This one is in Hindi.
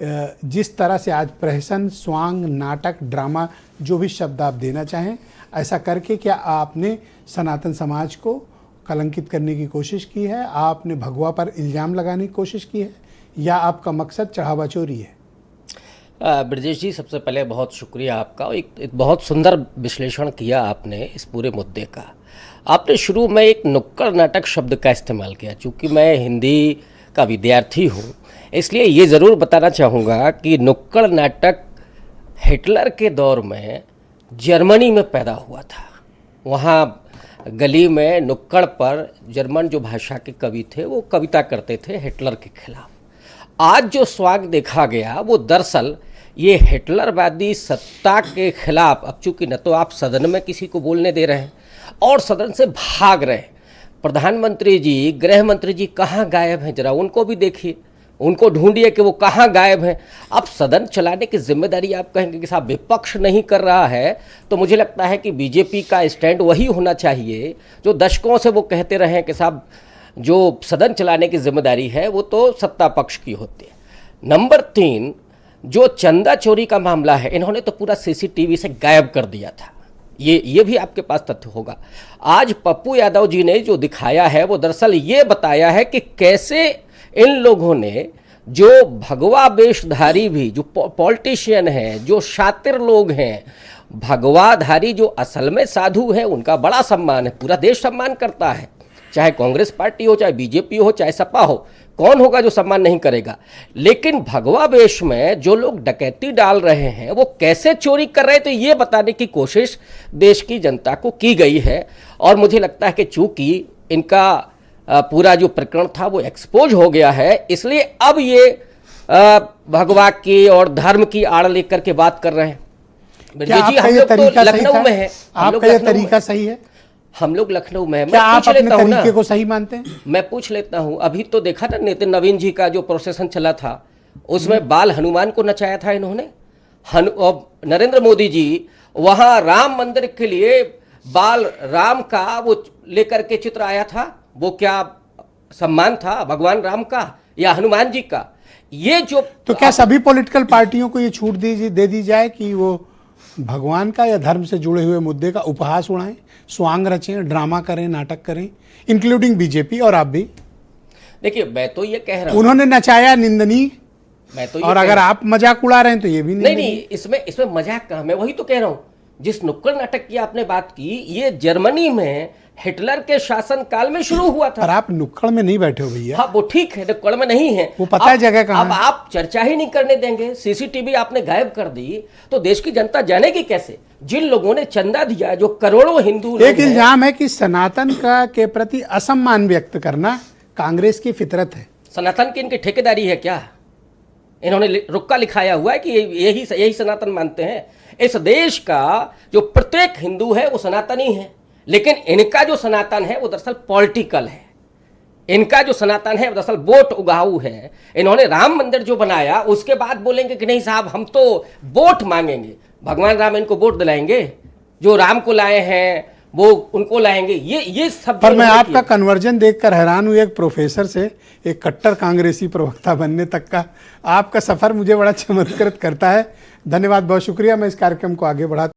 जिस तरह से आज प्रहसन, स्वांग, नाटक, ड्रामा, जो भी शब्द आप देना चाहें, ऐसा करके क्या आपने सनातन समाज को कलंकित करने की कोशिश की है? आपने भगवा पर इल्ज़ाम लगाने की कोशिश की है, या आपका मकसद चढ़ावा चोरी है? ब्रजेश जी, सबसे पहले बहुत शुक्रिया आपका। एक बहुत सुंदर विश्लेषण किया आपने इस पूरे मुद्दे का। आपने शुरू में एक नुक्कड़ नाटक शब्द का इस्तेमाल किया। चूँकि मैं हिंदी का विद्यार्थी हूँ, इसलिए ये ज़रूर बताना चाहूँगा कि नुक्कड़ नाटक हिटलर के दौर में जर्मनी में पैदा हुआ था। वहाँ गली में नुक्कड़ पर जर्मन जो भाषा के कवि थे वो कविता करते थे हिटलर के खिलाफ। आज जो स्वांग देखा गया वो दरअसल ये हिटलरवादी सत्ता के खिलाफ, अब चूंकि न तो आप सदन में किसी को बोलने दे रहे हैं और सदन से भाग रहे हैं। प्रधानमंत्री जी, गृह मंत्री जी कहाँ गायब हैं? जरा उनको भी देखिए, उनको ढूंढिए कि वो कहाँ गायब हैं। अब सदन चलाने की जिम्मेदारी आप कहेंगे कि साहब विपक्ष नहीं कर रहा है, तो मुझे लगता है कि बीजेपी का स्टैंड वही होना चाहिए जो दशकों से वो कहते रहे हैं कि साहब जो सदन चलाने की जिम्मेदारी है वो तो सत्ता पक्ष की होती है। नंबर 3, जो चंदा चोरी का मामला है, इन्होंने तो पूरा सीसीटीवी से गायब कर दिया था। ये भी आपके पास तथ्य होगा। आज पप्पू यादव जी ने जो दिखाया है वो दरअसल ये बताया है कि कैसे इन लोगों ने, जो भगवा वेशधारी भी जो पॉलिटिशियन हैं, जो शातिर लोग हैं, भगवाधारी जो असल में साधु हैं, उनका बड़ा सम्मान है, पूरा देश सम्मान करता है। चाहे कांग्रेस पार्टी हो, चाहे बीजेपी हो, चाहे सपा हो, कौन होगा जो सम्मान नहीं करेगा। लेकिन भगवा वेश में जो लोग डकैती डाल रहे हैं वो कैसे चोरी कर रहे हैं, तो ये बताने की कोशिश देश की जनता को की गई है। और मुझे लगता है कि चूंकि इनका पूरा जो प्रकरण था वो एक्सपोज हो गया है, इसलिए अब ये भगवा की और धर्म की आड़ लेकर के बात कर रहे हैं। जी, हम लोग तो लखनऊ में है, आपका ये तरीका सही है? हम लोग लखनऊ में, मैं पूछ लेता हूं ना, को सही मानते हैं? मैं पूछ लेता हूं। अभी तो देखा था नितिन नवीन जी का जो प्रोसेसन चला था, उसमें बाल हनुमान को नचाया था इन्होंने। नरेंद्र मोदी जी वहां राम मंदिर के लिए बाल राम का वो लेकर के चित्र आया था। वो क्या सम्मान था भगवान राम का या हनुमान जी का? ये जो तो क्या सभी पॉलिटिकल पार्टियों को ये छूट दे दी जाए कि वो भगवान का या धर्म से जुड़े हुए मुद्दे का उपहास उड़ाएं, स्वांग रचें, ड्रामा करें, नाटक करें, इंक्लूडिंग बीजेपी और आप भी? देखिए, मैं तो ये कह रहा हूं, उन्होंने नचाया, निंदनीय। मैं तो और अगर आप मजाक उड़ा रहे हैं तो ये भी नहीं, इसमें मजाक कहां। मैं वही तो कह रहा हूं, जिस नुक्कड़ नाटक की आपने बात की, ये जर्मनी में हिटलर के शासन काल में शुरू हुआ था। पर आप नुक्कड़ में नहीं बैठे हो भैया। हाँ, वो ठीक है, नुक्कड़ में नहीं है, वो पता है जगह कहां है। अब आप चर्चा ही नहीं करने देंगे, सीसीटीवी आपने गायब कर दी, तो देश की जनता जानेगी कैसे? जिन लोगों ने चंदा दिया, जो करोड़ों हिंदू, एक इल्जाम है कि सनातन के प्रति असम्मान व्यक्त करना कांग्रेस की फितरत है। सनातन की इनकी ठेकेदारी है क्या? इन्होंने रुक्का लिखाया हुआ है कि यही सनातन मानते हैं। इस देश का जो प्रत्येक हिंदू है वो सनातनी है, लेकिन इनका जो सनातन है वो दरअसल पॉलिटिकल है। इनका जो सनातन है वो दरअसल वोट उगाऊ है। इन्होंने राम मंदिर जो बनाया, उसके बाद बोलेंगे कि नहीं साहब हम तो वोट मांगेंगे। भगवान राम इनको वोट दिलाएंगे? जो राम को लाए हैं वो उनको लाएंगे? ये सब। पर मैं आपका कन्वर्जन देखकर हैरान हुई। एक प्रोफेसर से एक कट्टर कांग्रेसी प्रवक्ता बनने तक का आपका सफर मुझे बड़ा चमत्कृत करता है। धन्यवाद, बहुत शुक्रिया। मैं इस कार्यक्रम को आगे बढ़ा